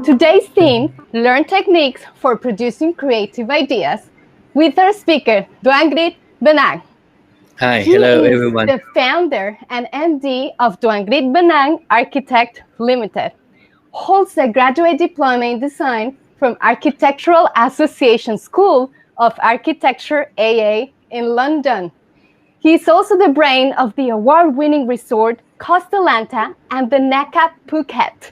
Today's theme, learn techniques for producing creative ideas, with our speaker, Duangrit Bunnag. Hi, hello everyone. He is the founder and MD of Duangrit Bunnag Architect Limited, holds a graduate diploma in design from Architectural Association School of Architecture AA in London. He is also the brain of the award-winning resort Costa Lanta and the Naka, Phuket.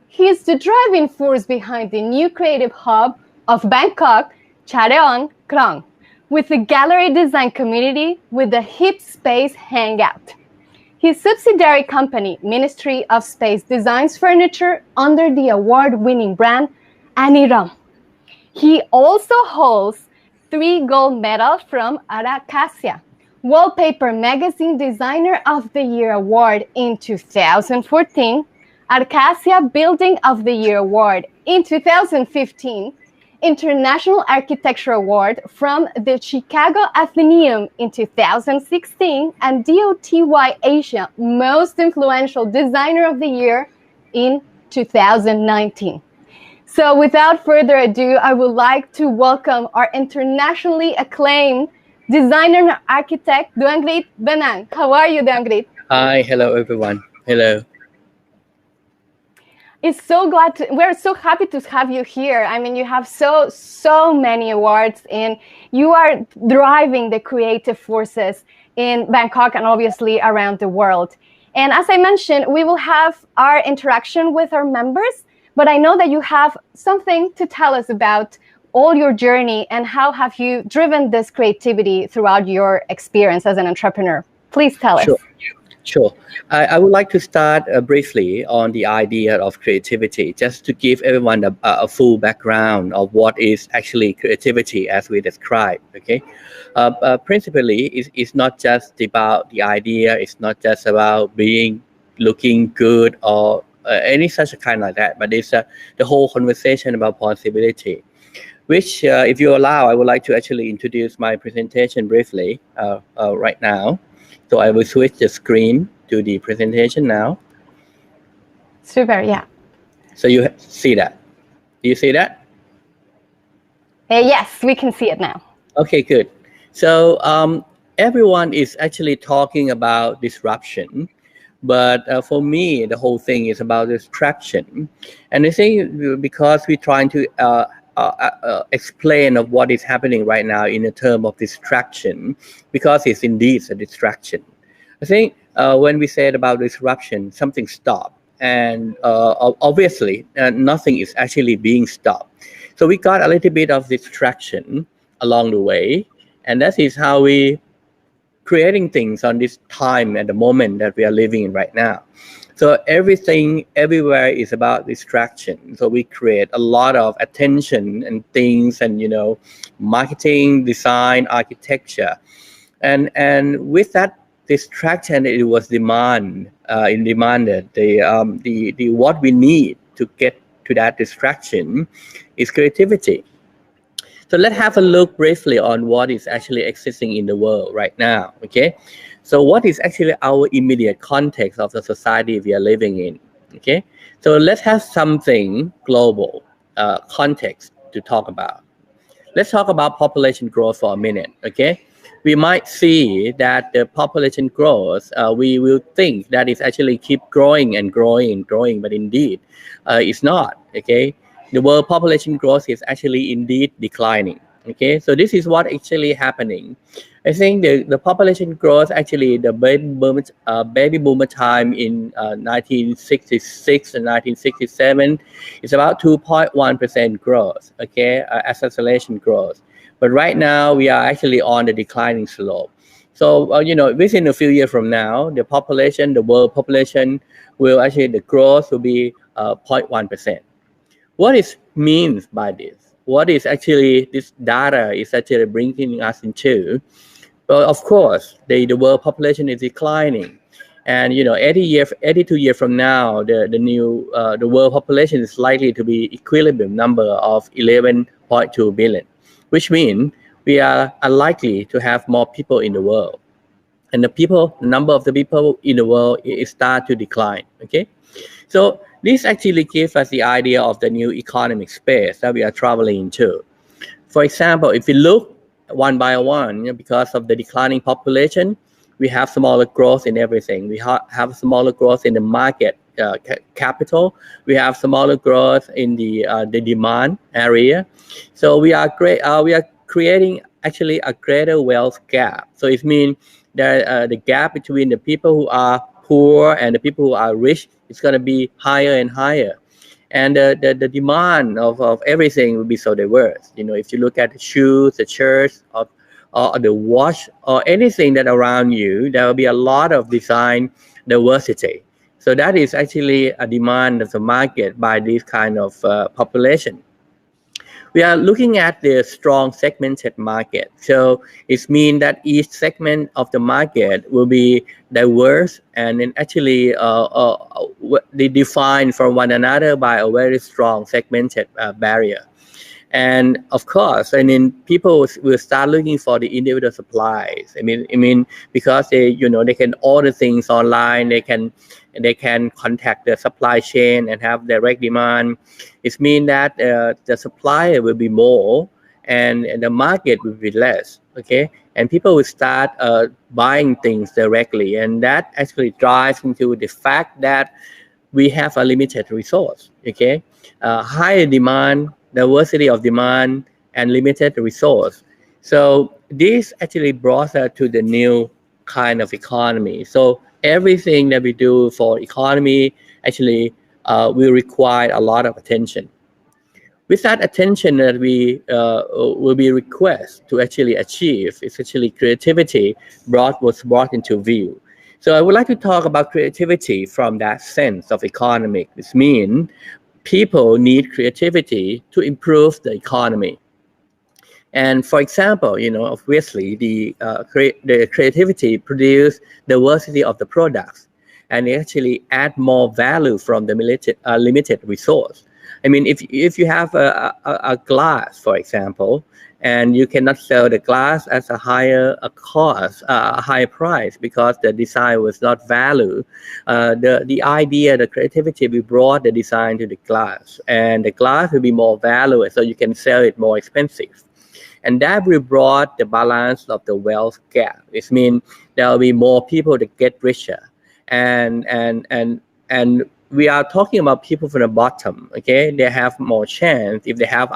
He is the driving force behind the new creative hub of Bangkok, Chareong Krong, with a gallery design community with a hip space hangout. His subsidiary company, Ministry of Space, designs furniture under the award-winning brand Anyroom. He also holds 3 gold medals from Acacia, Wallpaper Magazine Designer of the Year Award in 2014, Acacia Building of the Year Award in 2015, International Architecture Award from the Chicago Athenaeum in 2016, and DOTY Asia Most Influential Designer of the Year in 2019. So without further ado, I would like to welcome our internationally acclaimed designer and architect, Duangrit Bunnag. How are you, Duangrit? Hi, hello everyone. Hello. We're so happy to have you here. I mean, you have so many awards, and you are driving the creative forces in Bangkok and obviously around the world. And as I mentioned, we will have our interaction with our members, but I know that you have something to tell us about all your journey and how have you driven this creativity throughout your experience as an entrepreneur. Please tell us. Sure. I would like to start briefly on the idea of creativity, just to give everyone a full background of what is actually creativity as we described. Okay, principally, it's not just about the idea. It's not just about looking good or any such kind like that, but it's the whole conversation about possibility. Which, if you allow, I would like to actually introduce my presentation briefly right now. So I will switch the screen to the presentation now. Super, yeah. So you see that? Do you see that? Yes, we can see it now. Okay, good. So everyone is actually talking about disruption. But for me, the whole thing is about distraction. And I think because we're trying to explain of what is happening right now in a term of distraction, because it's indeed a distraction. I think when we said about disruption, something stopped, and obviously nothing is actually being stopped. So we got a little bit of distraction along the way, and that is how we creating things on this time at the moment that we are living in right now. So everything everywhere is about distraction. So we create a lot of attention and things, and marketing, design, architecture, and with that distraction, it was demanded the what we need to get to that distraction is creativity. So let's have a look briefly on what is actually existing in the world right now. Okay. So what is actually our immediate context of the society we are living in? Okay, so let's have something global context to talk about. Let's talk about population growth for a minute. Okay, we might see that the population growth, we will think that it's actually keep growing and growing and growing, but indeed it's not. Okay, the world population growth is actually indeed declining. Okay, so this is what actually happening. I think the population growth, actually the baby boomer time in 1966 and 1967 is about 2.1% growth, okay, acceleration growth. But right now we are actually on the declining slope. So, within a few years from now, the world population will actually, the growth will be 0.1%. What is means by this? What is actually this data is actually bringing us into? Well, of course, the world population is declining, and 82 years from now, the world population is likely to be equilibrium number of 11.2 billion, which means we are unlikely to have more people in the world. and the number of the people in the world is start to decline. Okay, so this actually gives us the idea of the new economic space that we are traveling into. For example, if we look one by one, because of the declining population, we have smaller growth in everything. We have smaller growth in the market capital. We have smaller growth in the demand area. So we are creating actually a greater wealth gap. So it means that the gap between the people who are poor and the people who are rich is going to be higher and higher. And the demand of everything will be so diverse. If you look at the shoes, the shirts, or the watch, or anything that around you, there will be a lot of design diversity. So that is actually a demand of the market by this kind of population. We are looking at the strong segmented market. So it means that each segment of the market will be diverse and then actually they define from one another by a very strong segmented barrier. And of course, people will start looking for the individual supplies. Because they can order things online, they can contact the supply chain and have direct demand. It means that the supplier will be more and the market will be less. Okay, and people will start buying things directly, and that actually drives into the fact that we have a limited resource. Okay, higher demand, diversity of demand, and limited resource. So this actually brought us to the new kind of economy. So everything that we do for economy actually will require a lot of attention. With that attention that we will be request to actually achieve, is actually creativity was brought into view. So I would like to talk about creativity from that sense of economic. This means people need creativity to improve the economy. And for example, obviously the creativity produce diversity of the products, and it actually add more value from the limited resource. If you have a glass, for example, and you cannot sell the glass as a higher cost, a higher price because the design was not valued, the idea, the creativity, we brought the design to the glass, and the glass will be more valuable, so you can sell it more expensive. And that will brought the balance of the wealth gap. It means there will be more people that get richer, and we are talking about people from the bottom. Okay, they have more chance. If they have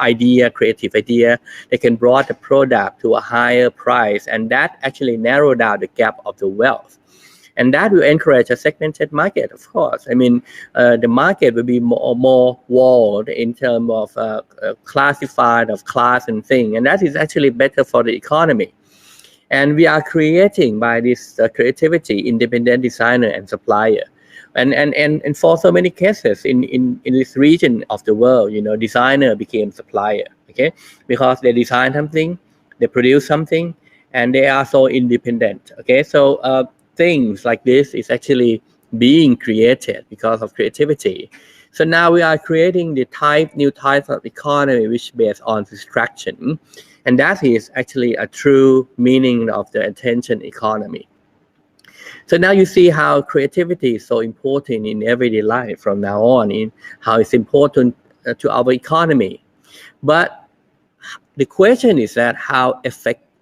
creative idea, they can brought the product to a higher price, and that actually narrow down the gap of the wealth. And that will encourage a segmented market, of course. The market will be more walled in terms of classified of class and thing, and that is actually better for the economy. And we are creating by this creativity independent designer and supplier. And for so many cases in this region of the world, designer became supplier. Okay, because they design something, they produce something, and they are so independent. Okay, so things like this is actually being created because of creativity. So now we are creating the new type of economy which based on distraction, and that is actually a true meaning of the attention economy. So now you see how creativity is so important in everyday life from now on, in how it's important to our economy. But the question is that how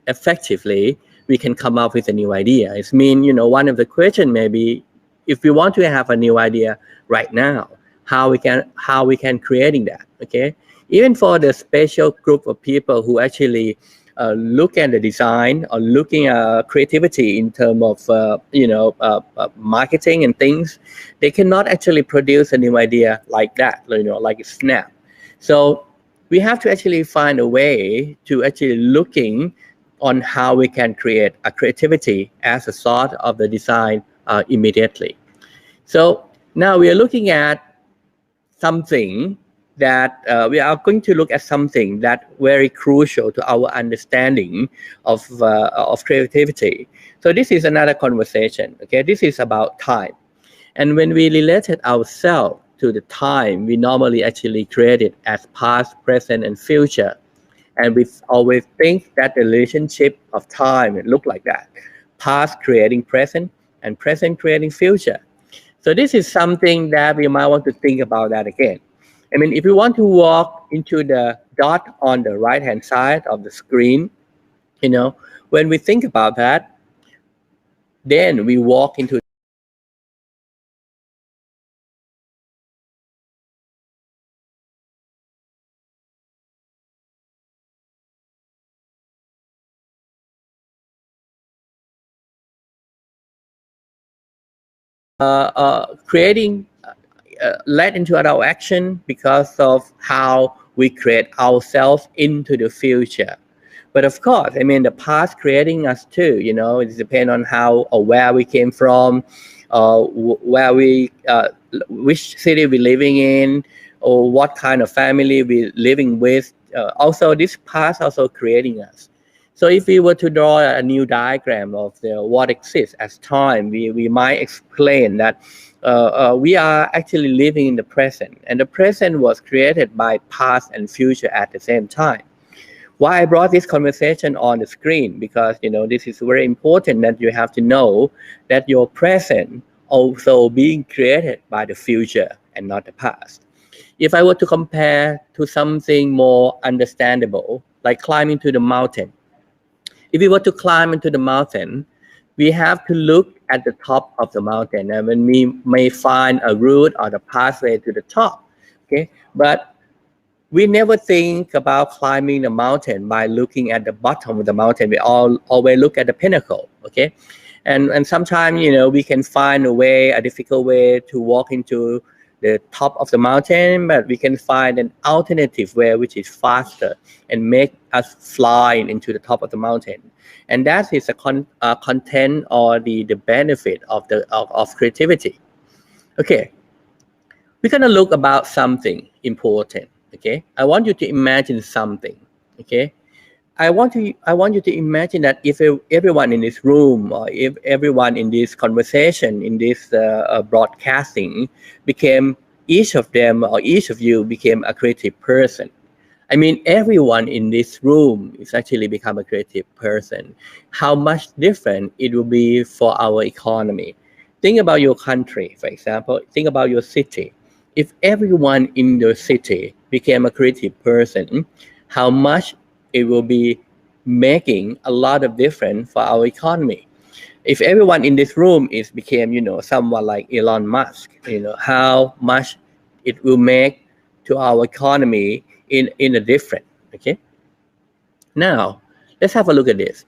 effectively we can come up with a new idea. It means, one of the questions may be, if we want to have a new idea right now, how we can creating that. Okay, even for the special group of people who actually look at the design or looking at creativity in terms of marketing and things, they cannot actually produce a new idea like that, like a snap. So we have to actually find a way to actually looking on how we can create a creativity as a sort of the design immediately. So now we are looking at something that we are going to look at something that very crucial to our understanding of creativity. So this is another conversation. Okay, this is about time, and when we related ourselves to the time, we normally actually create it as past, present, and future. And we always think that the relationship of time look like that. past creating present, and present creating future. So this is something that we might want to think about that again. I mean, if you want to walk into the dot on the right hand side of the screen, when we think about that, then we walk into creating led into our action because of how we create ourselves into the future. But of course, I mean, the past creating us too. It depends on how or where we came from, where which city we're living in, or what kind of family we're living with. Also, this past also creating us. So if we were to draw a new diagram of what exists as time, we might explain that we are actually living in the present, and the present was created by past and future at the same time. Why I brought this conversation on the screen, because this is very important, that you have to know that your present also being created by the future and not the past. If I were to compare to something more understandable, like climbing to the mountain, if we were to climb into the mountain, we have to look at the top of the mountain, and when we may find a route or the pathway to the top. Okay, but we never think about climbing the mountain by looking at the bottom of the mountain. We always look at the pinnacle. Okay, and sometimes we can find a difficult way to walk into the top of the mountain, but we can find an alternative way which is faster and make us fly into the top of the mountain. And that is the content or the benefit of creativity. Okay, we're gonna look about something important. Okay, I want you to imagine something. Okay, I want you to imagine that if everyone in this room, or if everyone in this conversation, in this broadcasting, became, each of them or each of you became a creative person. I mean, everyone in this room is actually become a creative person. How much different it will be for our economy. Think about your country, for example. Think about your city. If everyone in your city became a creative person, how much it will be making a lot of difference for our economy. If everyone in this room became, someone like Elon Musk, how much it will make to our economy in a different. Okay. Now, let's have a look at this.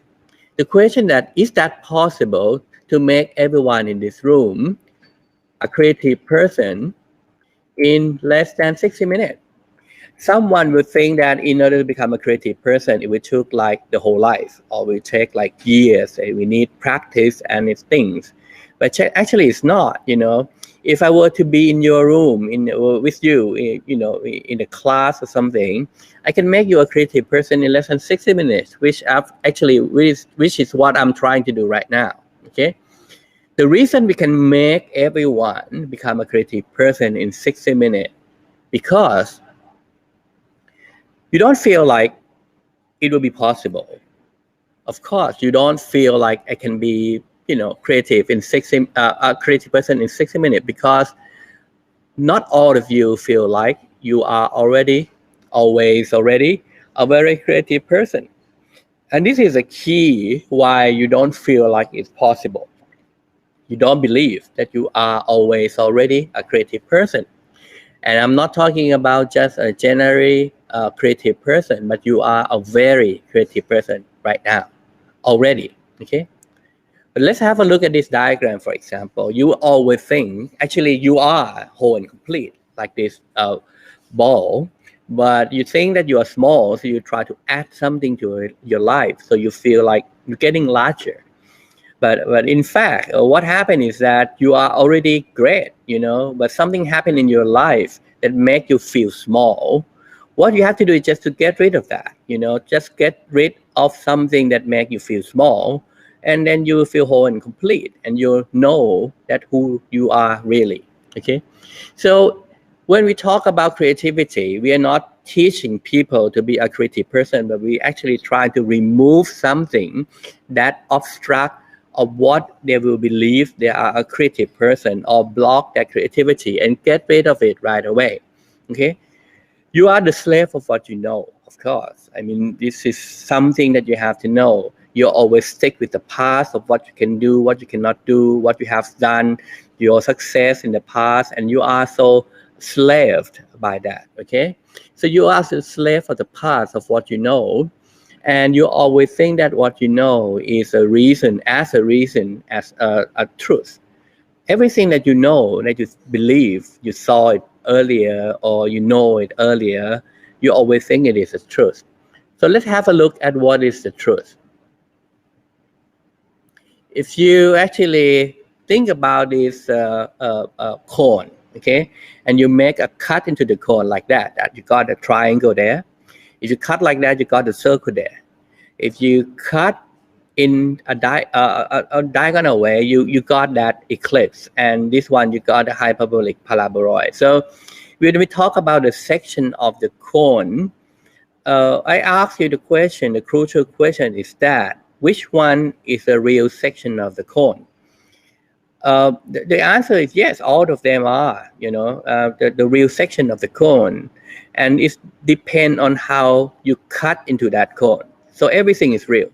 The question that is that possible to make everyone in this room a creative person in less than 60 minutes? Someone would think that in order to become a creative person, it would take like the whole life, or will take like years. We need practice and it's things. But actually, it's not. If I were to be in your room with you, in a class or something, I can make you a creative person in less than 60 minutes, which is what I'm trying to do right now. Okay. The reason we can make everyone become a creative person in 60 minutes, because you don't feel like it will be possible. Of course, you don't feel like I can be, creative in a creative person in 60 minutes, because not all of you feel like you are always already a very creative person. And this is a key why you don't feel like it's possible. You don't believe that you are always already a creative person. And I'm not talking about just a generally creative person, but you are a very creative person right now already. Okay. But let's have a look at this diagram, for example. You always think, actually, you are whole and complete, like this ball, but you think that you are small, so you try to add something to your life, so you feel like you're getting larger. But in fact, what happened is that you are already great, but something happened in your life that make you feel small. What you have to do is just to get rid of that, just get rid of something that make you feel small, and then you will feel whole and complete, and you'll know that who you are really. Okay, so when we talk about creativity, we are not teaching people to be a creative person, but we actually try to remove something that obstruct of what they will believe they are a creative person, or block their creativity and get rid of it right away. Okay, you are the slave of what you know, of course. I mean, this is something that you have to know. You always stick with the past of what you can do, what you cannot do, what you have done, your success in the past, and you are so slaved by that. Okay, so you are the slave of the past of what you know, and you always think that what you know is a reason, as a truth. Everything that you know, that you believe, you saw it earlier or you know it earlier, you always think it is the truth. So let's have a look at what is the truth. If you actually think about this cone, okay, and you make a cut into the cone like that you got a triangle there. If you cut like that, you got a circle there. If you cut in a diagonal way, you got that ellipse, and this one you got a hyperbolic paraboloid. So when we talk about the section of the cone, I ask you the question, the crucial question is that which one is the real section of the cone? The answer is yes, all of them are, the real section of the cone, and it depends on how you cut into that cone. So everything is real.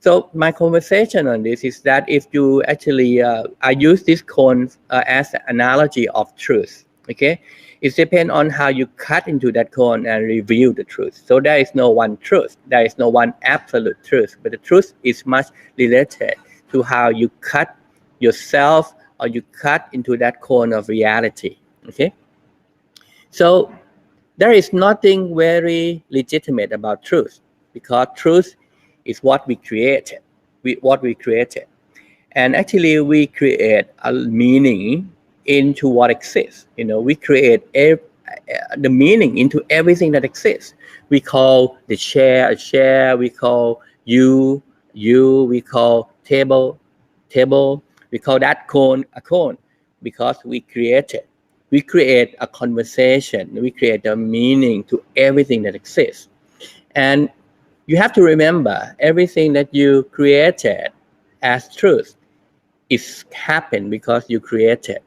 So my conversation on this is that if you actually, I use this cone as an analogy of truth, okay? It depends on how you cut into that cone and reveal the truth. So there is no one truth. There is no one absolute truth, but the truth is much related to how you cut yourself or you cut into that cone of reality, okay? So there is nothing very legitimate about truth, because truth is what we created, and actually we create a meaning into what exists. We create the meaning into everything that exists. We call the chair a chair, we call you, we call table, we call that cone a cone, because we create a conversation, we create a meaning to everything that exists. And you have to remember, everything that you created as truth is happened because you created.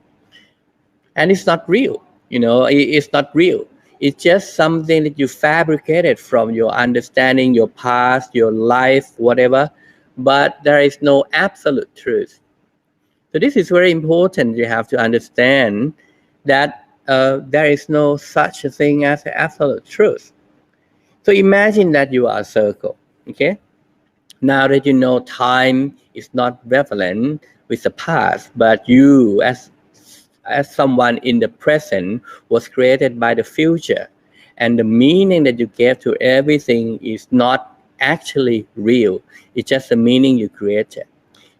And it's not real, it's not real. It's just something that you fabricated from your understanding, your past, your life, whatever, but there is no absolute truth. So this is very important. You have to understand that there is no such a thing as absolute truth. So imagine that you are a circle, okay? Now that you know time is not relevant with the past, but you as someone in the present was created by the future, and the meaning that you gave to everything is not actually real. It's just the meaning you created.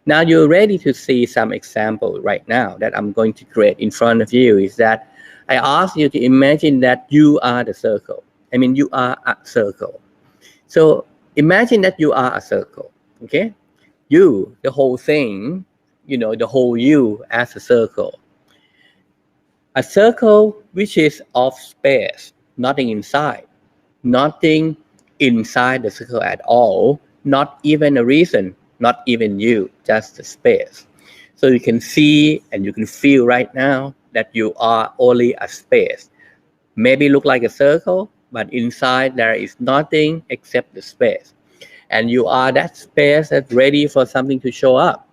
Now you're ready to see some example right now that I'm going to create in front of you. Is that I ask you to imagine that you are the circle. I mean, you are a circle. So imagine that you are a circle, okay? You, the whole thing, the whole you as a circle. A circle which is of space, nothing inside the circle at all, not even a reason, not even you, just the space. So you can see and you can feel right now that you are only a space. Maybe look like a circle, but inside there is nothing except the space. And you are that space that's ready for something to show up.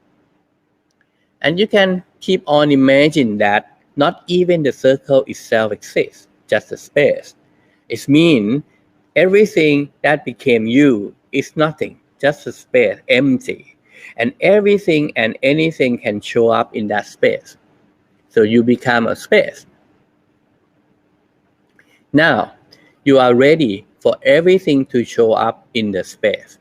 And you can keep on imagining that not even the circle itself exists, just the space. It means everything that became you is nothing, just a space, empty. And everything and anything can show up in that space. So you become a space. Now, you are ready for everything to show up in the space.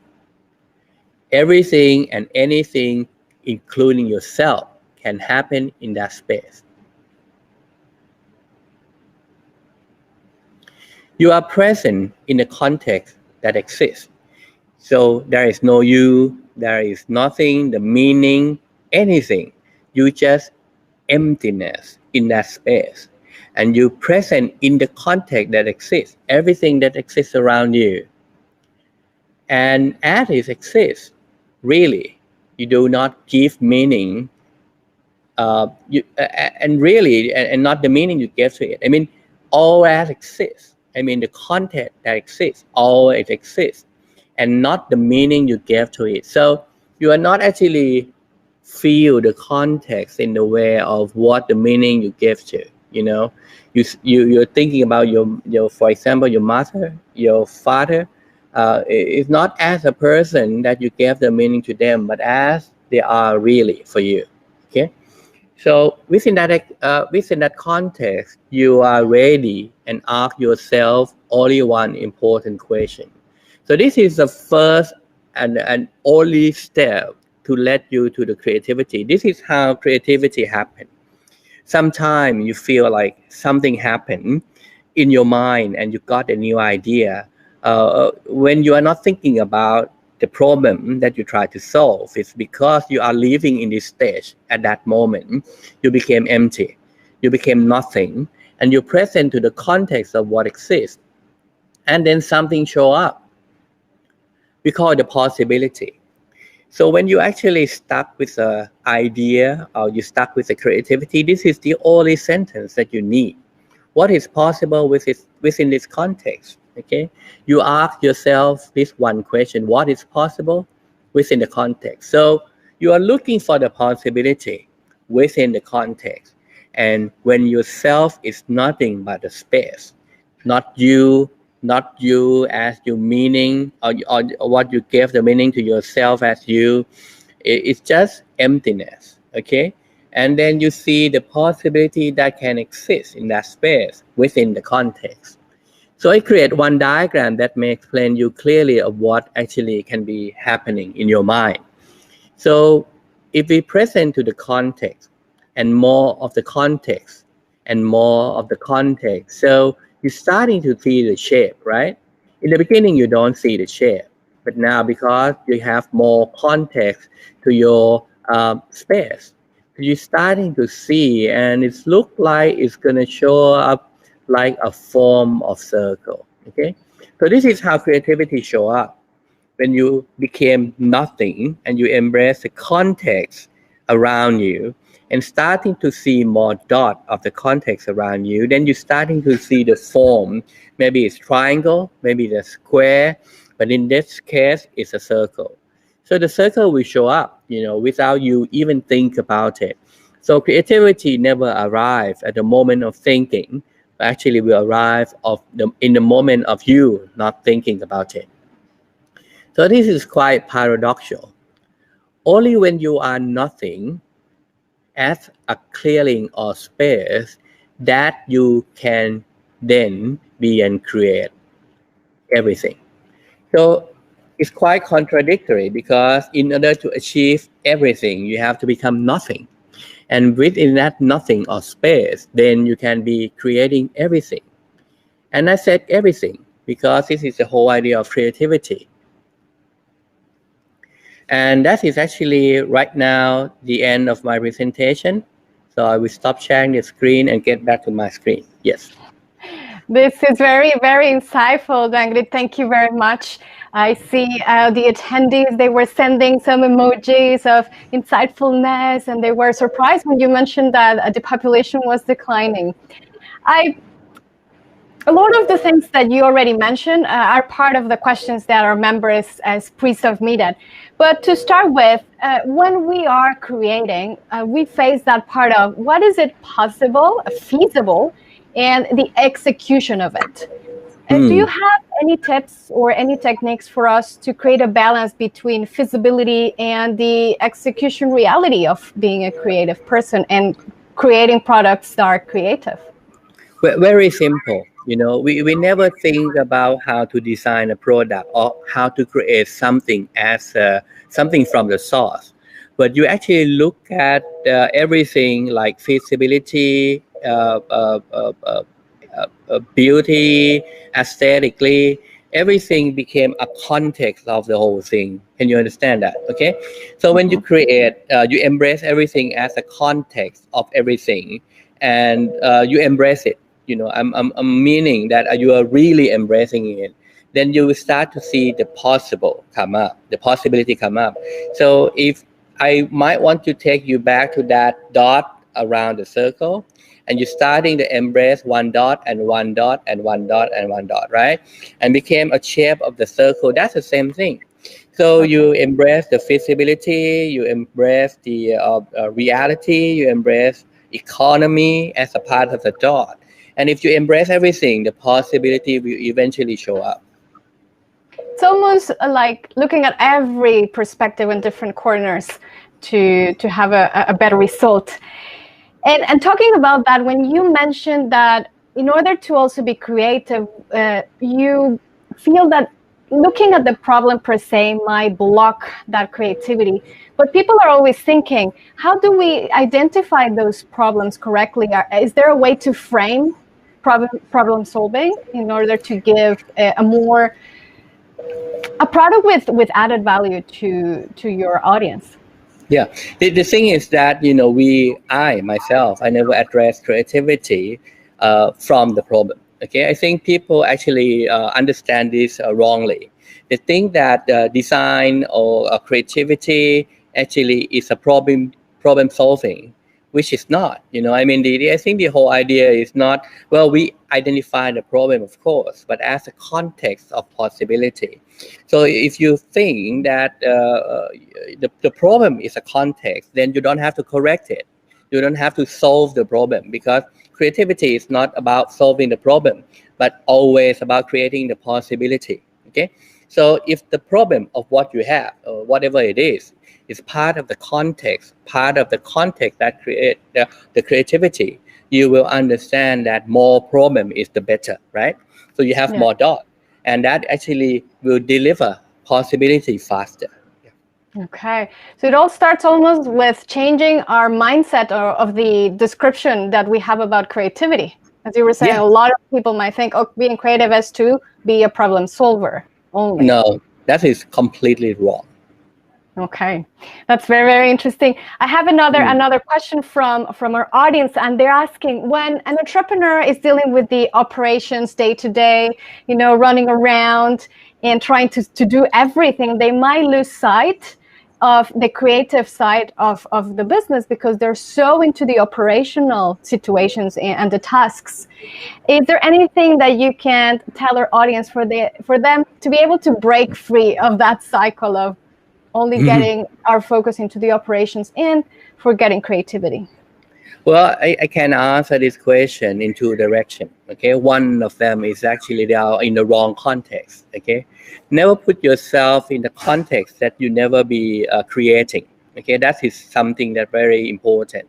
Everything and anything, including yourself, can happen in that space. You are present in the context that exists. So there is no you, there is nothing, the meaning, anything. You just emptiness in that space. And you present in the context that exists, everything that exists around you. And as it exists, really, You do not give meaning, and really, and not the meaning you give to it. I mean, all that exists. I mean, the content that exists, all it exists, and not the meaning you give to it. So you are not actually feel the context in the way of what the meaning you give to. You know, you're thinking about your for example, your mother, your father. It's not as a person that you gave the meaning to them, but as they are really for you. Okay. So within that context, you are ready and ask yourself only one important question. So this is the first and only step to let you to the creativity. This is how creativity happens. Sometimes you feel like something happened in your mind and you got a new idea. When you are not thinking about the problem that you try to solve, it's because you are living in this stage at that moment. You became empty, you became nothing, and you're present to the context of what exists. And then something show up. We call it the possibility. So when you actually stuck with an idea or you stuck with the creativity, this is the only sentence that you need. What is possible within this context? Okay, you ask yourself this one question: what is possible within the context? So you are looking for the possibility within the context, and when yourself is nothing but a space, not you, not you as your meaning, or what you give the meaning to yourself as you. It's just emptiness. Okay, and then you see the possibility that can exist in that space within the context. So I create one diagram that may explain you clearly of what actually can be happening in your mind. So if we present to the context and more of the context and more of the context, so you're starting to see the shape, right? In the beginning, you don't see the shape, but now because you have more context to your space, you're starting to see, and it looks like it's gonna show up like a form of circle. Okay, so this is how creativity show up. When you became nothing and you embrace the context around you and starting to see more dot of the context around you, then you're starting to see the form. Maybe it's triangle, maybe it's a square, but in this case, it's a circle. So the circle will show up, without you even think about it. So creativity never arrives at the moment of thinking, but actually will arrive in the moment of you not thinking about it. So this is quite paradoxical. Only when you are nothing as a clearing or space that you can then be and create everything. So it's quite contradictory because in order to achieve everything, you have to become nothing. And within that nothing or space, then you can be creating everything. And I said everything because this is the whole idea of creativity. And that is actually right now the end of my presentation. So I will stop sharing the screen and get back to my screen. Yes. This is very, very insightful, Duangrit. Thank you very much. I see the attendees, they were sending some emojis of insightfulness, and they were surprised when you mentioned that the population was declining. A lot of the things that you already mentioned are part of the questions that our members as pre-submitted. But to start with, when we are creating, we face that part of what is it possible, feasible, and the execution of it. Do you have any tips or any techniques for us to create a balance between feasibility and the execution reality of being a creative person and creating products that are creative? Very simple. We never think about how to design a product or how to create something as something from the source. But you actually look at everything like feasibility, beauty, aesthetically, everything became a context of the whole thing. Can you understand that? Okay. So when you create, you embrace everything as a context of everything, and you embrace it. I'm meaning that you are really embracing it. Then you will start to see the possibility come up. So if I might want to take you back to that dot around the circle, and you're starting to embrace one dot and one dot and one dot and one dot, right? And became a shape of the circle. That's the same thing. So Okay. you embrace the feasibility, you embrace the reality, you embrace economy as a part of the dot. And if you embrace everything, the possibility will eventually show up. It's almost like looking at every perspective in different corners to have a better result. And talking about that, when you mentioned that in order to also be creative, you feel that looking at the problem per se might block that creativity. But people are always thinking, how do we identify those problems correctly? Is there a way to frame problem solving in order to give a product with added value to your audience? Yeah, the thing is that I myself, I never address creativity from the problem. Okay, I think people actually understand this wrongly. They think that design or creativity actually is a problem solving, which is not. I mean, I think the whole idea is not, well, we identify the problem, of course, but as a context of possibility. So if you think that the problem is a context, then you don't have to correct it. You don't have to solve the problem, because creativity is not about solving the problem, but always about creating the possibility. Okay. So if the problem of what you have, or whatever it is part of the context, that create the creativity, you will understand that more problem is the better, right? So you have Yeah. more dots, and that actually will deliver possibility faster. Okay, so it all starts almost with changing our mindset of the description that we have about creativity. As you were saying, Yeah. a lot of people might think, oh, being creative is to be a problem solver only. No, that is completely wrong. Okay, that's very, very interesting. I have another question from our audience, and they're asking, when an entrepreneur is dealing with the operations day to day, running around and trying to do everything, they might lose sight of the creative side of the business because they're so into the operational situations and the tasks. Is there anything that you can tell our audience for them to be able to break free of that cycle of only getting our focus into the operations and forgetting creativity? Well, I can answer this question in two directions. Okay, one of them is actually they are in the wrong context. Okay, never put yourself in the context that you never be creating. Okay, that is something that very important.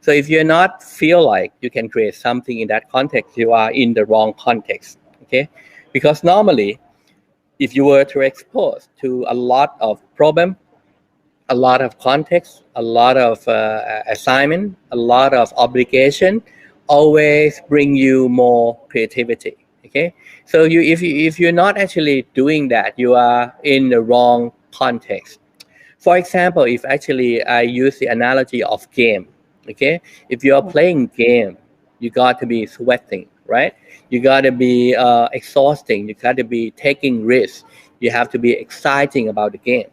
So if you're not feel like you can create something in that context, you are in the wrong context. Okay, because normally, if you were to expose to a lot of problem, a lot of context, a lot of assignment, a lot of obligation, always bring you more creativity. Okay, so if you're not actually doing that, you are in the wrong context. For example, if actually I use the analogy of game, okay, if you are playing game, you got to be sweating, right? You got to be exhausting. You got to be taking risks. You have to be exciting about the game.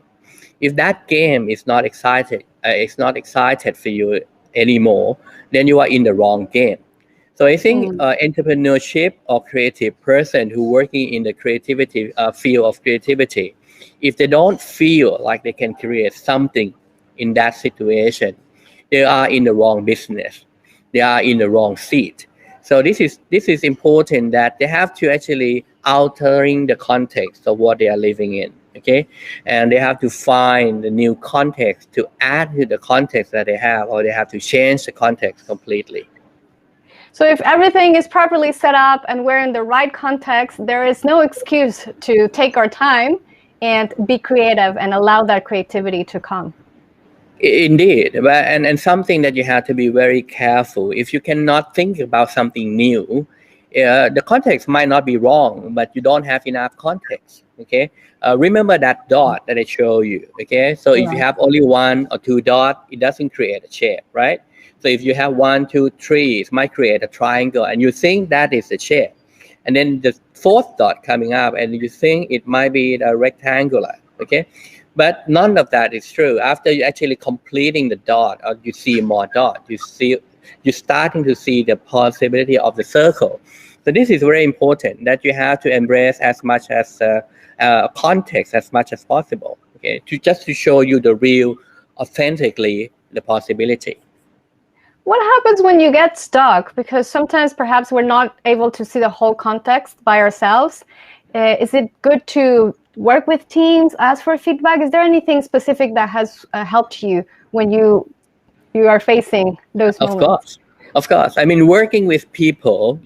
If that game is not excited, it's not excited for you anymore, then you are in the wrong game. So I think entrepreneurship or creative person who working in the creativity field of creativity, if they don't feel like they can create something in that situation, they are in the wrong business. They are in the wrong seat. So this is important that they have to actually altering the context of what they are living in. Okay, and they have to find the new context to add to the context that they have, or they have to change the context completely. So if everything is properly set up and we're in the right context, there is no excuse to take our time and be creative and allow that creativity to come. Indeed, and something that you have to be very careful. If you cannot think about something new, the context might not be wrong, but you don't have enough context. Okay, remember that dot that I show you. Okay, so if you Right. have only one or two dots, it doesn't create a shape, right? So if you have 1, 2, 3, it might create a triangle, and you think that is a shape, and then the fourth dot coming up, and you think it might be a rectangular. Okay, But none of that is true. After you actually completing the dot, or you see more dot, you're starting to see the possibility of the circle. So this is very important, that you have to embrace as much as context as much as possible. Okay, to show you the real, authentically the possibility. What happens when you get stuck? Because sometimes perhaps we're not able to see the whole context by ourselves. Is it good to work with teams, ask for feedback? Is there anything specific that has helped you when you are facing those moments? Of course. I mean, working with people,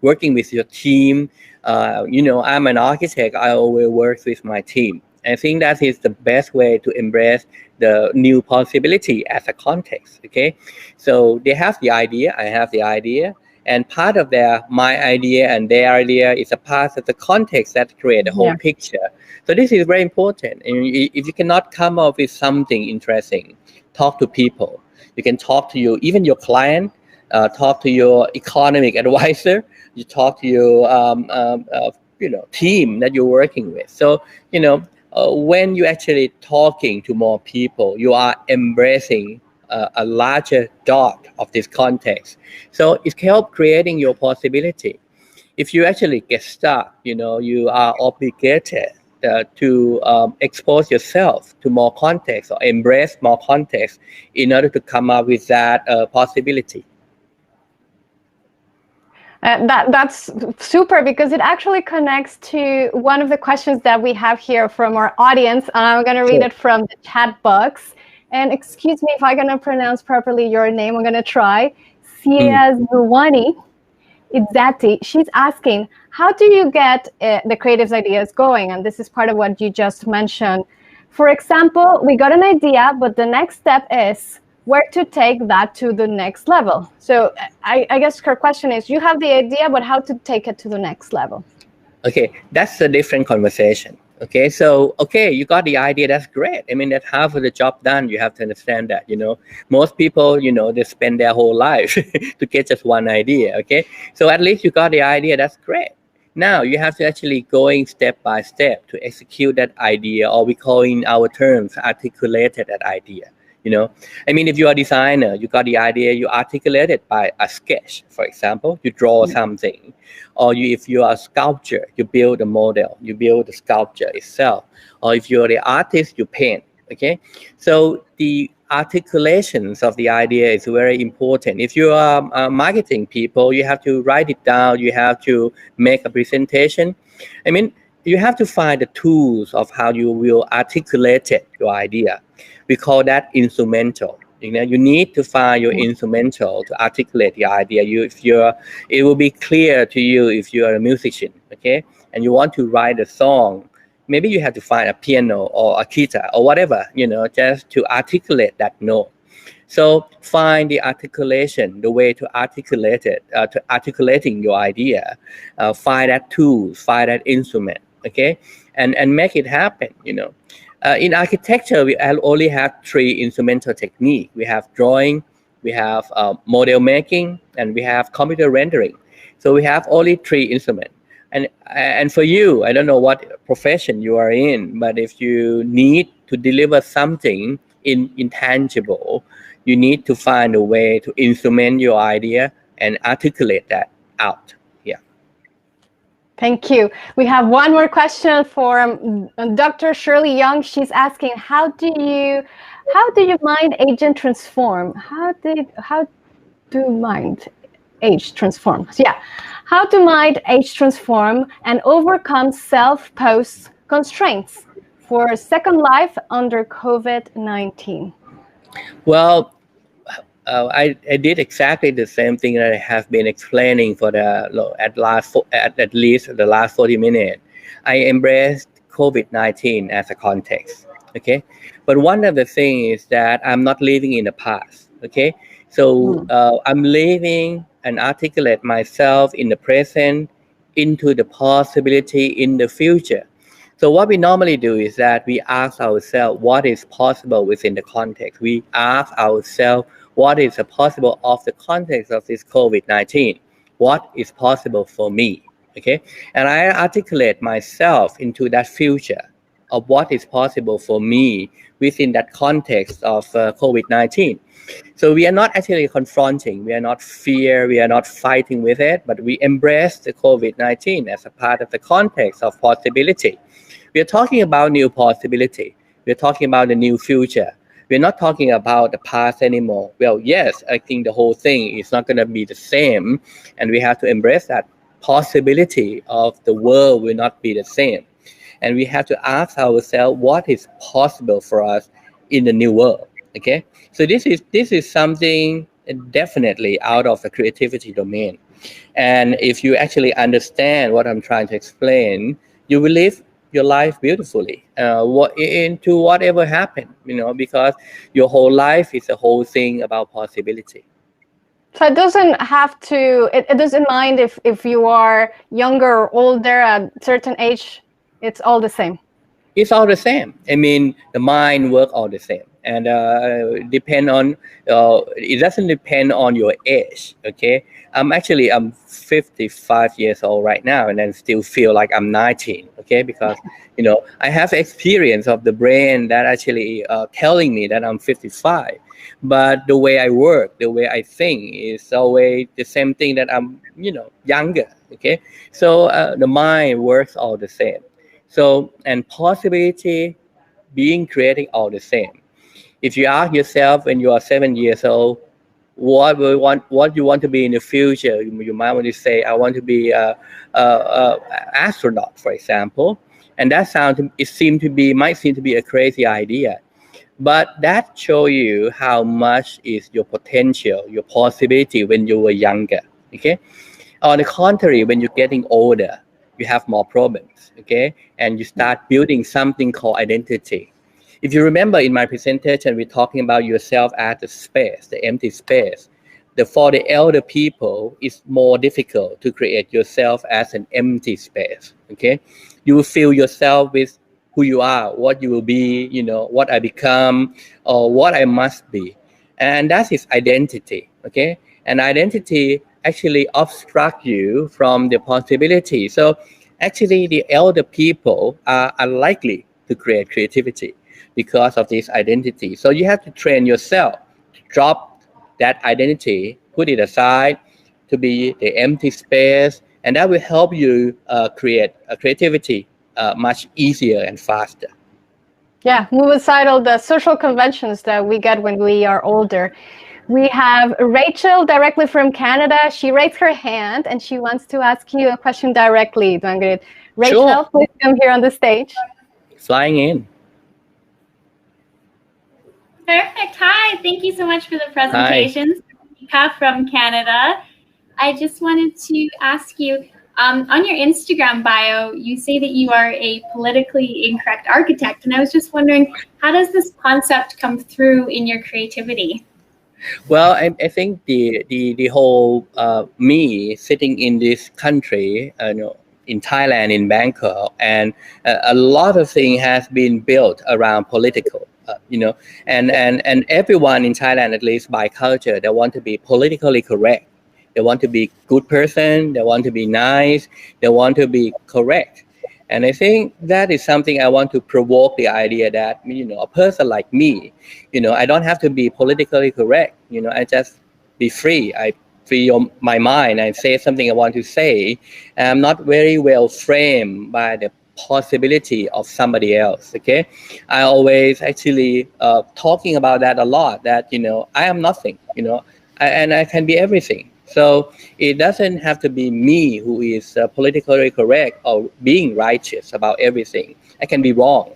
working with your team. I'm an architect. I always work with my team. I think that is the best way to embrace the new possibility as a context. Okay, so they have the idea, I have the idea, and part of my idea and their idea is a part of the context that create the whole picture. So this is very important. And if you cannot come up with something interesting, talk to people. You can talk to even your client, talk to your economic advisor, you talk to your team that you're working with. So when you're actually talking to more people, you are embracing a larger dot of this context. So it helps creating your possibility. If you actually get stuck, you are obligated to expose yourself to more context or embrace more context in order to come up with that possibility. That's super, because it actually connects to one of the questions that we have here from our audience. I'm going to read it from the chat box. And excuse me if I'm going to pronounce properly your name. I'm going to try. Siazwani Izzati. She's asking, how do you get the creative ideas going? And this is part of what you just mentioned. For example, we got an idea, but the next step is where to take that to the next level. So I guess her question is, you have the idea, but how to take it to the next level? Okay, that's a different conversation. Okay, so, you got the idea, that's great. I mean, that's half of the job done. You have to understand that, most people, they spend their whole life to get just one idea. Okay, so at least you got the idea, that's great. Now you have to actually going step by step to execute that idea, or we call in our terms, articulated that idea. I mean, if you're a designer, you got the idea, you articulate it by a sketch, for example, you draw something. Or if you are a sculptor, you build a model, you build the sculpture itself. Or if you're the artist, you paint. Okay, so the articulations of the idea is very important. If you are marketing people, you have to write it down, you have to make a presentation. I mean, you have to find the tools of how you will articulate your idea. We call that instrumental. You need to find your instrumental to articulate the idea. It will be clear to you if you are a musician, okay, and you want to write a song. Maybe you have to find a piano or a guitar or whatever, just to articulate that note. So find the articulation, the way to articulate it, to articulating your idea. Find that tool, find that instrument, okay, and make it happen. In architecture, we only have 3 instrumental techniques. We have drawing, we have model making, and we have computer rendering. So we have only 3 instruments. And for you, I don't know what profession you are in, but if you need to deliver something intangible, you need to find a way to instrument your idea and articulate that out. Thank you. We have one more question for Dr. Shirley Young. She's asking, how do you mind agent transform? How do mind age transform? Yeah. How to mind age transform and overcome self-posed constraints for second life under COVID-19? Well, I did exactly the same thing that I have been explaining for at least the last 40 minutes. I embraced COVID-19 as a context. Okay, but one of the things is that I'm not living in the past. Okay, so I'm living and articulate myself in the present into the possibility in the future. So what we normally do is that we ask ourselves what is possible within the context. We ask ourselves what is possible of the context of this COVID-19. What is possible for me? Okay, and I articulate myself into that future. of what is possible for me within that context of COVID-19. So we are not actually confronting, we are not fear, we are not fighting with it, but we embrace the COVID-19 as a part of the context of possibility. We are talking about new possibility. We're talking about the new future. We're not talking about the past anymore. Well, yes, I think the whole thing is not going to be the same, and we have to embrace that possibility of the world will not be the same. And we have to ask ourselves what is possible for us in the new world. Okay, so this is something definitely out of the creativity domain. And if you actually understand what I'm trying to explain, you will live your life beautifully. Into whatever happened, because your whole life is a whole thing about possibility. So it doesn't have to, it doesn't mind if you are younger or older at a certain age, it's all the same. It's all the same. I mean, the mind work all the same, and depend on. It doesn't depend on your age. Okay, I'm 55 years old right now, and then still feel like I'm 19. Okay, because I have experience of the brain that actually telling me that I'm 55, but the way I work, the way I think is always the same thing that I'm younger. Okay, so the mind works all the same. So, and possibility being created all the same. If you ask yourself when you are 7 years old, what you want to be in the future, you might want to say, I want to be a astronaut, for example. And might seem to be a crazy idea, but that show you how much is your potential, your possibility when you were younger. Okay. On the contrary, when you're getting older, you have more problems, okay? And you start building something called identity. If you remember in my presentation, we're talking about yourself as the space, the empty space. For the elder people, it's more difficult to create yourself as an empty space, okay? You will fill yourself with who you are, what you will be, what I become, or what I must be. And that is identity, okay? And identity actually obstruct you from the possibility. So actually the elder people are unlikely to create creativity because of this identity. So you have to train yourself to drop that identity, put it aside, to be the empty space, and that will help you create a creativity much easier and faster. Yeah, move aside all the social conventions that we get when we are older. We have Rachel directly from Canada. She raised her hand and she wants to ask you a question directly, Duangrit. Rachel, Sure. please come here on the stage. Flying in. Perfect. Hi. Thank you so much for the presentations. Naka from Canada. I just wanted to ask you, on your Instagram bio, you say that you are a politically incorrect architect. And I was just wondering, how does this concept come through in your creativity? Well, I think the whole me sitting in this country, in Thailand, in Bangkok, and a lot of things has been built around political. And everyone in Thailand, at least by culture, they want to be politically correct. They want to be good person. They want to be nice. They want to be correct. And I think that is something I want to provoke the idea that, a person like me, I don't have to be politically correct. I just be free. I free my mind. I say something I want to say. I'm not very well framed by the possibility of somebody else. Okay. I always actually talking about that a lot, that, I am nothing, and I can be everything. So it doesn't have to be me who is politically correct or being righteous about everything. I can be wrong.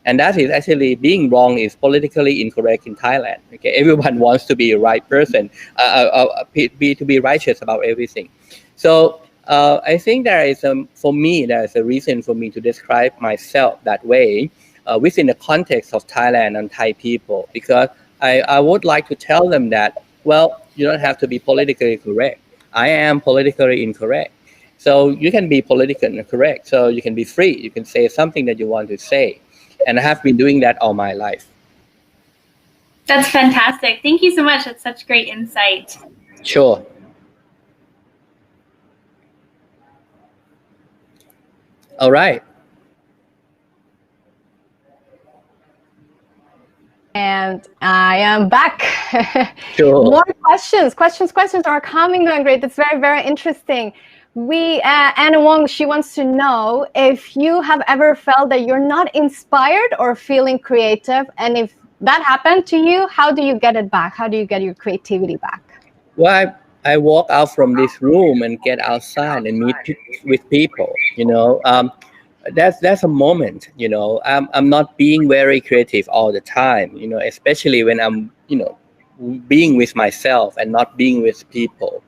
And that is actually being wrong is politically incorrect in Thailand. Okay, everyone wants to be a right person, to be righteous about everything. So I think for me, there is a reason for me to describe myself that way within the context of Thailand and Thai people, because I would like to tell them that, well, you don't have to be politically correct. I am politically incorrect. So you can be politically correct. So you can be free. You can say something that you want to say. And I have been doing that all my life. That's fantastic. Thank you so much. That's such great insight. Sure. All right. And I am back. Sure. More questions are coming, Duangrit. It's very, very interesting. Anna Wong, she wants to know if you have ever felt that you're not inspired or feeling creative. And if that happened to you, how do you get it back? How do you get your creativity back? Well, I walk out from this room and get outside and meet with people, that's a moment, I'm not being very creative all the time, especially when I'm, being with myself and not being with people.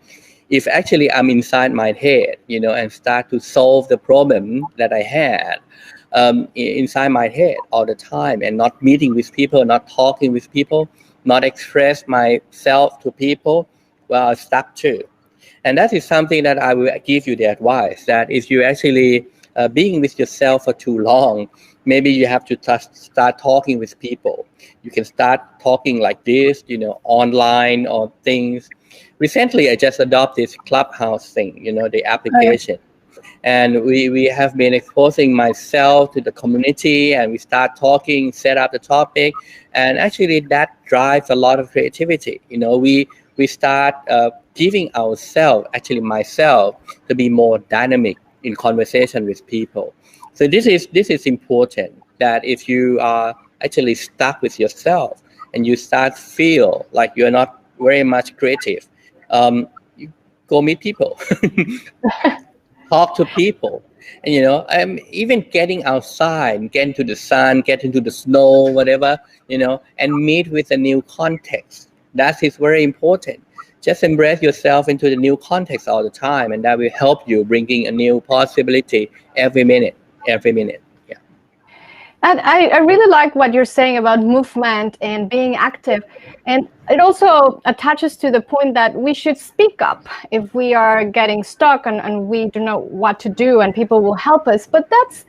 If actually I'm inside my head, and start to solve the problem that I had inside my head all the time and not meeting with people, not talking with people, not express myself to people, well, I'm stuck too. And that is something that I will give you the advice that if you actually being with yourself for too long, maybe you have to start talking with people. You can start talking like this, online or things. Recently, I just adopted this Clubhouse thing, the application. And we have been exposing myself to the community, and we start talking, set up the topic, and actually that drives a lot of creativity. We start giving ourselves, actually myself, to be more dynamic in conversation with people. So this is important, that if you are actually stuck with yourself and you start feel like you're not very much creative, you go meet people. Talk to people, and even getting outside, get into the sun, get into the snow, whatever, and meet with a new context. That is very important. Just embrace yourself into the new context all the time, and that will help you bringing a new possibility every minute. Yeah. And I really like what you're saying about movement and being active. And it also attaches to the point that we should speak up if we are getting stuck and we don't know what to do, and people will help us. But that's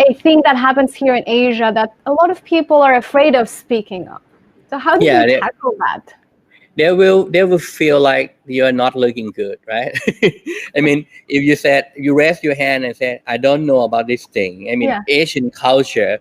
a thing that happens here in Asia, that a lot of people are afraid of speaking up. So how do you tackle that? They will feel like you're not looking good, right? I mean, if you raise your hand and say, I don't know about this thing. I mean, Asian culture,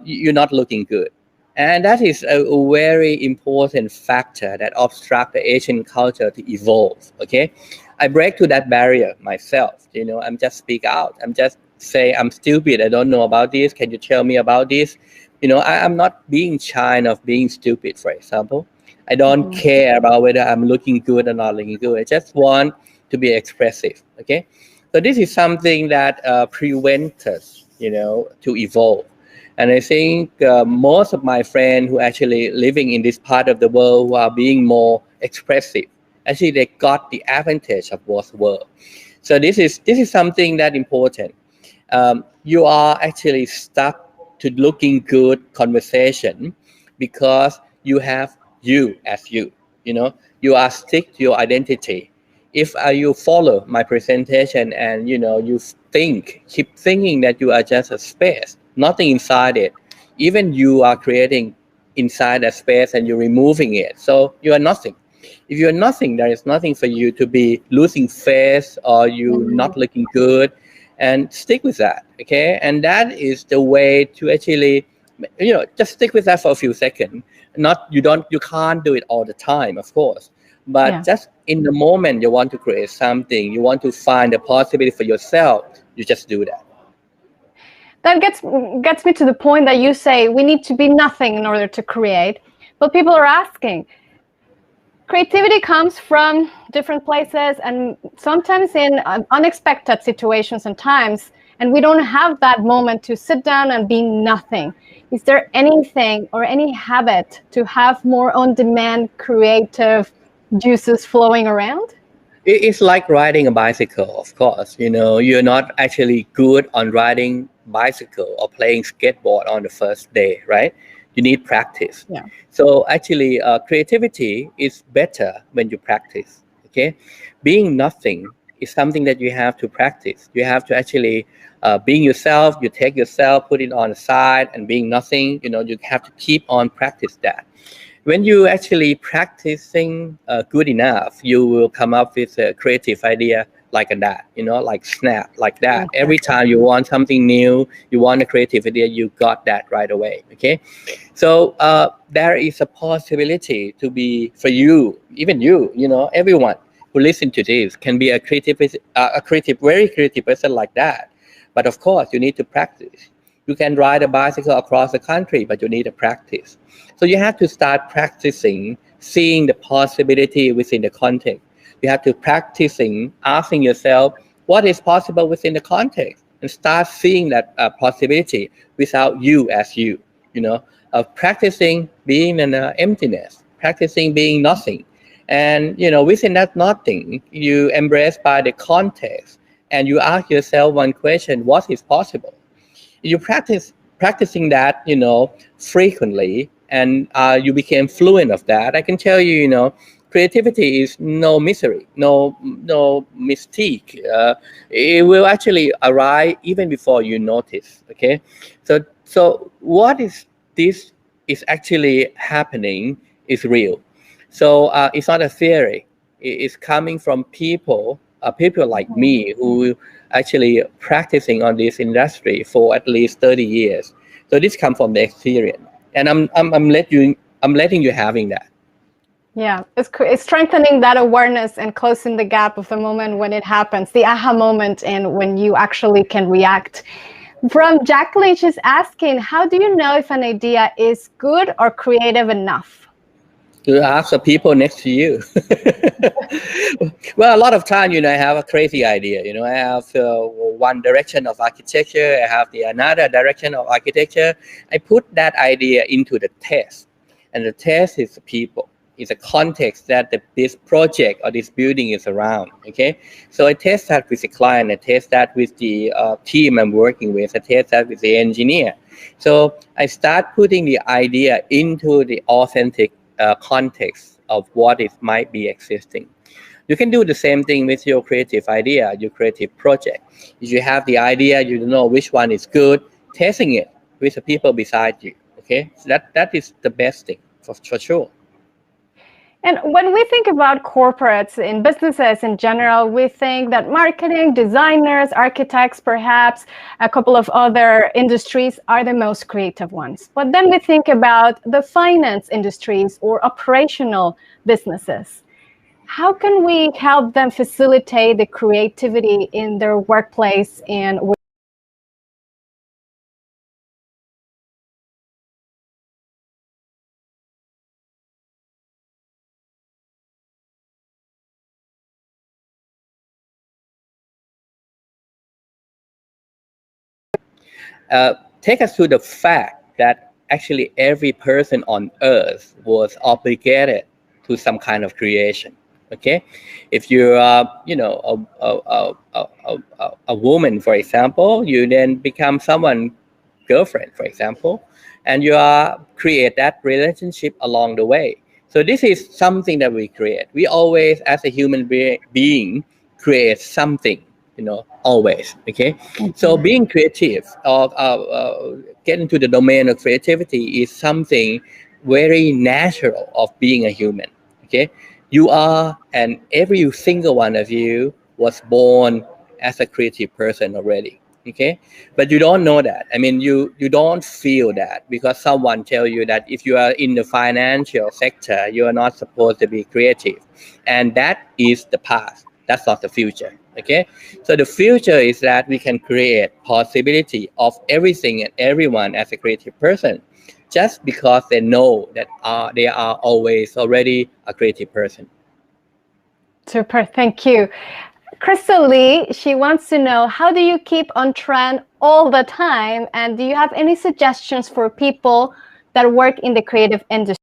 you're not looking good. And that is a very important factor that obstruct the Asian culture to evolve, okay? I break through that barrier myself, I'm just speak out. I'm just say, I'm stupid, I don't know about this. Can you tell me about this? I'm not being shy of being stupid, for example. I don't care about whether I'm looking good or not looking good. I just want to be expressive. Okay, so this is something that prevents us, to evolve. And I think most of my friends who actually living in this part of the world who are being more expressive, actually they got the advantage of both worlds. So this is something that important. You are actually stuck to looking good conversation because you have you as you are stick to your identity. If you follow my presentation and you keep thinking that you are just a space, nothing inside it, even you are creating inside a space and you're removing it, so you are nothing. If you're nothing, there is nothing for you to be losing face or you not looking good, and stick with that. Okay, and that is the way to actually just stick with that for a few seconds. You can't do it all the time, of course, but just in the moment you want to create something, you want to find a possibility for yourself, you just do that. That gets me to the point that you say we need to be nothing in order to create. But people are asking, creativity comes from different places and sometimes in unexpected situations and times, and we don't have that moment to sit down and be nothing. Is there anything or any habit to have more on-demand creative juices flowing around? It's like riding a bicycle, of course. You're not actually good on riding bicycle or playing skateboard on the first day, right? You need practice. Yeah. So actually, creativity is better when you practice. Okay, being nothing is something that you have to practice. You have to actually being yourself. You take yourself, put it on the side, and being nothing. You have to keep on practice that. When you actually practicing good enough, you will come up with a creative idea like that, like snap, like that. Every time you want something new, you want a creative idea, you got that right away. Okay, so there is a possibility to be for you, even everyone who listen to this can be a creative, very creative person like that. But of course, you need to practice. You can ride a bicycle across the country, but you need to practice. So you have to start practicing seeing the possibility within the context. You have to practicing asking yourself what is possible within the context and start seeing that possibility without you as you, practicing being in emptiness, practicing being nothing. And, within that nothing, you embrace by the context and you ask yourself one question, what is possible? You practicing that frequently, and you became fluent of that. I can tell you, creativity is no mystery, no mystique. It will actually arrive even before you notice. Okay, so what is this is actually happening is real. So it's not a theory. It's coming from people like me who actually practicing on this industry for at least 30 years. So this comes from the experience, and I'm letting you having that. Yeah, it's strengthening that awareness and closing the gap of the moment when it happens, the aha moment, and when you actually can react. From Jacqueline, she's asking, how do you know if an idea is good or creative enough? To ask the people next to you. Well, a lot of time, I have a crazy idea. I have one direction of architecture. I have the another direction of architecture. I put that idea into the test, and the test is the people. It's a context that this project or this building is around. Okay, so I test that with the client. I test that with the team I'm working with. I test that with the engineer. So I start putting the idea into the authentic context of what it might be existing. You can do the same thing with your creative idea, your creative project. If you have the idea, you don't know which one is good, testing it with the people beside you. Okay, so that is the best thing for sure. And when we think about corporates and businesses in general, we think that marketing, designers, architects, perhaps a couple of other industries are the most creative ones. But then we think about the finance industries or operational businesses. How can we help them facilitate the creativity in their workplace and take us to the fact that actually every person on earth was obligated to some kind of creation. Okay, if you're a woman, for example, you then become someone girlfriend, for example, and you create that relationship along the way. So this is something that we create. We always, as a human being, create something, always. Okay, so being creative or get into the domain of creativity is something very natural of being a human. Okay, you are, and every single one of you was born as a creative person already. Okay, but you don't know that. I mean, you don't feel that because someone tell you that if you are in the financial sector, you are not supposed to be creative, and that is the past. That's not the future. Okay, so the future is that we can create possibility of everything and everyone as a creative person, just because they know that they are always already a creative person. Super, thank you. Crystal Lee, she wants to know, how do you keep on trend all the time? And do you have any suggestions for people that work in the creative industry?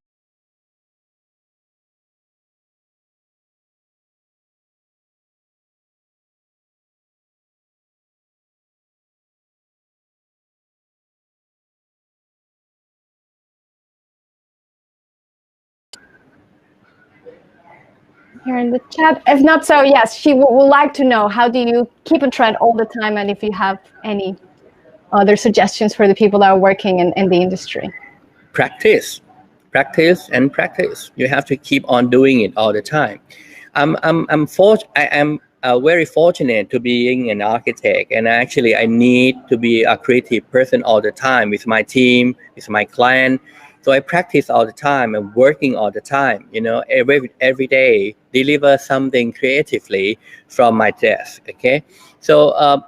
Here in the chat. If not so, yes, she would like to know, how do you keep a trend all the time, and if you have any other suggestions for the people that are working in the industry. Practice. practice and practice. You have to keep on doing it all the time. I am very fortunate to being an architect, and actually I need to be a creative person all the time with my team, with my client. So I practice all the time and working all the time. You know, every day deliver something creatively from my desk. Okay, so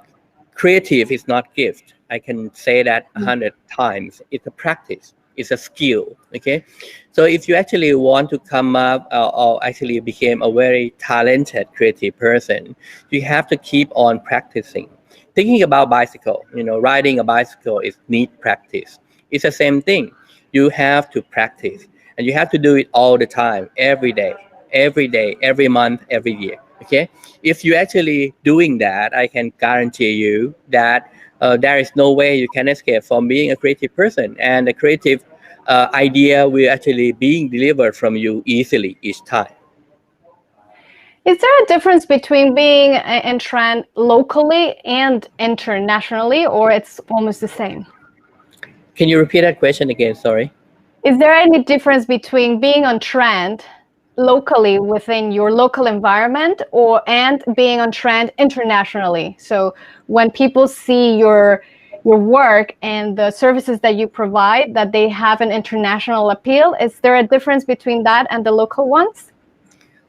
creative is not gift. I can say that 100 times. It's a practice. It's a skill. Okay, so if you actually want to come up or actually become a very talented creative person, you have to keep on practicing. Thinking about bicycle, you know, riding a bicycle is need practice. It's the same thing. You have to practice, and you have to do it all the time, every day, every month, every year. Okay, if you actually doing that, I can guarantee you that there is no way you can escape from being a creative person, and the creative idea will actually being delivered from you easily each time. Is there a difference between being in trend locally and internationally, or it's almost the same? Can you repeat that question again? Sorry. Is there any difference between being on trend locally within your local environment and being on trend internationally? So when people see your work and the services that you provide, that they have an international appeal, is there a difference between that and the local ones?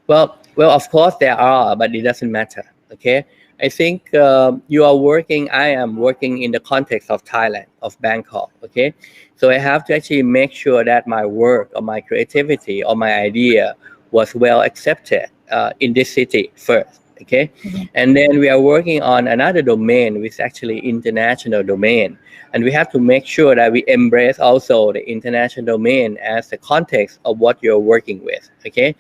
Well, of course there are, but it doesn't matter. Okay, I think you are working. I am working in the context of Thailand, of Bangkok. Okay, so I have to actually make sure that my work or my creativity or my idea was well accepted in this city first. Okay, and then we are working on another domain, which is actually international domain, and we have to make sure that we embrace also the international domain as the context of what you're working with. Okay,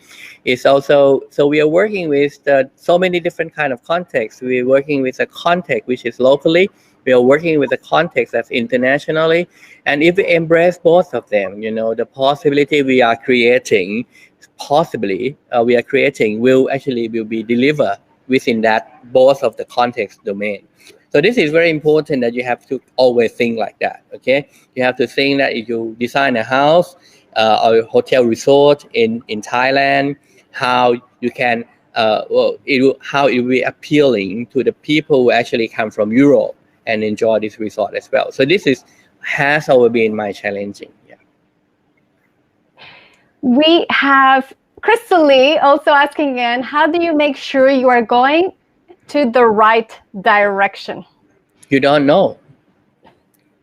it's also, so we are working with so many different kind of contexts. We're working with a context which is locally, we are working with a context that's internationally, and if we embrace both of them, you know, the possibility we are creating, will be delivered within that both of the context domain. So this is very important that you have to always think like that. Okay, you have to think that if you design a house or a hotel resort in Thailand, how you can how it will be appealing to the people who actually come from Europe and enjoy this resort as well. So this has always been my challenging. Yeah. We have Crystal Lee also asking again, how do you make sure you are going to the right direction? You don't know.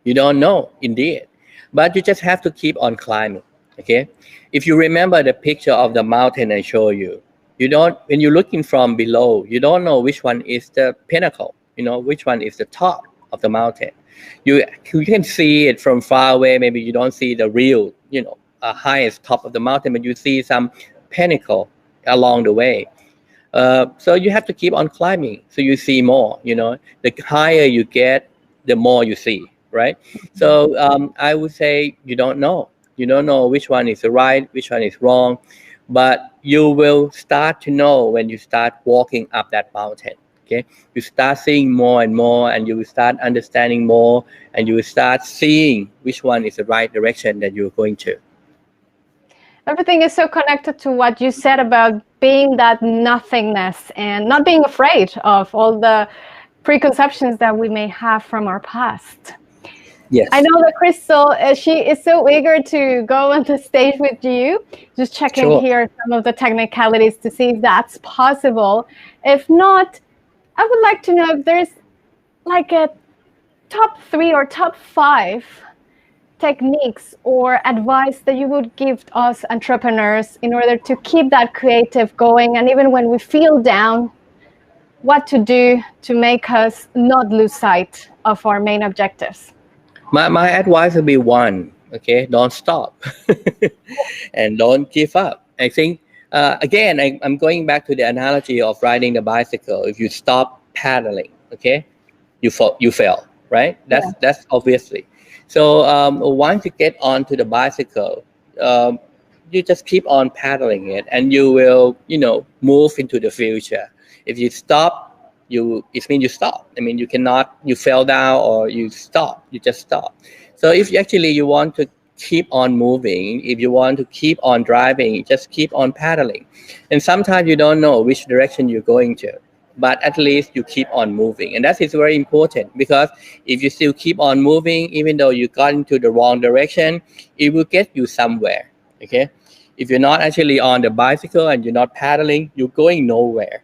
You don't know, indeed. But you just have to keep on climbing. Okay. If you remember the picture of the mountain I showed you, when you're looking from below, you don't know which one is the pinnacle, you know, which one is the top of the mountain. You can see it from far away. Maybe you don't see the real, you know, highest top of the mountain, but you see some pinnacle along the way. So you have to keep on climbing, so you see more. You know, the higher you get, the more you see, right? So I would say you don't know which one is right, which one is wrong, but you will start to know when you start walking up that mountain. Okay, you start seeing more and more, and you will start understanding more, and you will start seeing which one is the right direction that you're going to. Everything is so connected to what you said about being that nothingness and not being afraid of all the preconceptions that we may have from our past. Yes. I know that Crystal, she is so eager to go on the stage with you. Just checking here some of the technicalities to see if that's possible. If not, I would like to know if there's like a top 3 or top 5 techniques or advice that you would give us entrepreneurs in order to keep that creative going, and even when we feel down, what to do to make us not lose sight of our main objectives. My advice would be one, okay, don't stop and don't give up. I think, again, I'm going back to the analogy of riding the bicycle. If you stop paddling, okay, you fail, right? That's obviously. So once you get onto the bicycle, you just keep on paddling it, and you will, you know, move into the future. If you stop, it means you stop. I mean, you fell down or you stop. You just stop. So if you want to keep on moving. If you want to keep on driving, just keep on paddling. And sometimes you don't know which direction you're going to, but at least you keep on moving. And that is very important, because if you still keep on moving, even though you got into the wrong direction, it will get you somewhere. Okay. If you're not actually on the bicycle and you're not paddling, you're going nowhere.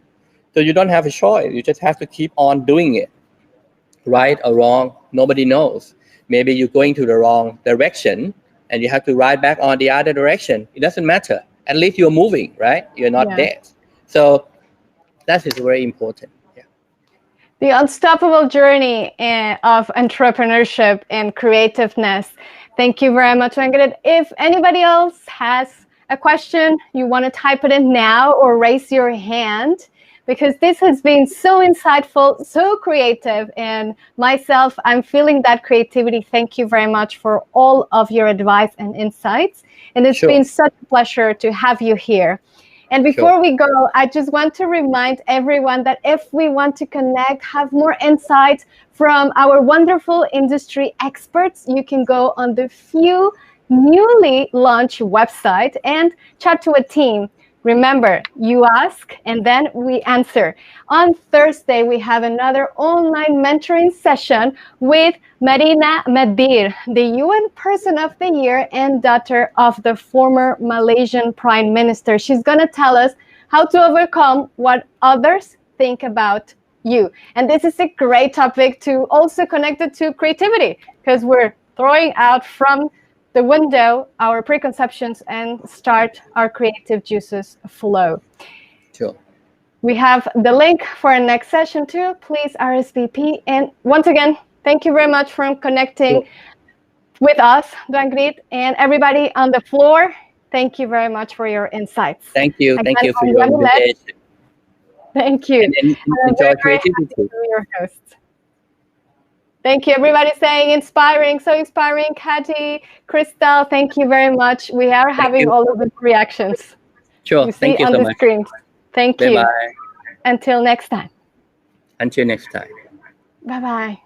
So you don't have a choice. You just have to keep on doing it. Right or wrong, nobody knows. Maybe you're going to the wrong direction and you have to ride back on the other direction. It doesn't matter. At least you're moving, right? You're not dead. So that is very important. Yeah. The unstoppable journey of entrepreneurship and creativeness. Thank you very much, Duangrit. If anybody else has a question, you want to type it in now or raise your hand, because this has been so insightful, so creative, and myself, I'm feeling that creativity. Thank you very much for all of your advice and insights. And it's been such a pleasure to have you here. And before we go, I just want to remind everyone that if we want to connect, have more insights from our wonderful industry experts, you can go on the few newly launched website and chat to a team. Remember, you ask and then we answer. On Thursday, we have another online mentoring session with Marina Madir, the UN Person of the Year and daughter of the former Malaysian Prime Minister. She's going to tell us how to overcome what others think about you. And this is a great topic to also connect it to creativity, because we're throwing out from the window our preconceptions and start our creative juices flow. Sure. We have the link for our next session too. Please RSVP. And once again, thank you very much for connecting with us, Duangrit, and everybody on the floor. Thank you very much for your insights. Thank you. Again, thank you for your invitation. Thank you. And enjoy creativity. Your host. Thank you, everybody saying inspiring, so inspiring. Katy, Crystal, thank you very much. We are having all of the reactions. Sure, thank you on so the much. Screen. Thank you. Bye-bye. Until next time. Until next time. Bye-bye.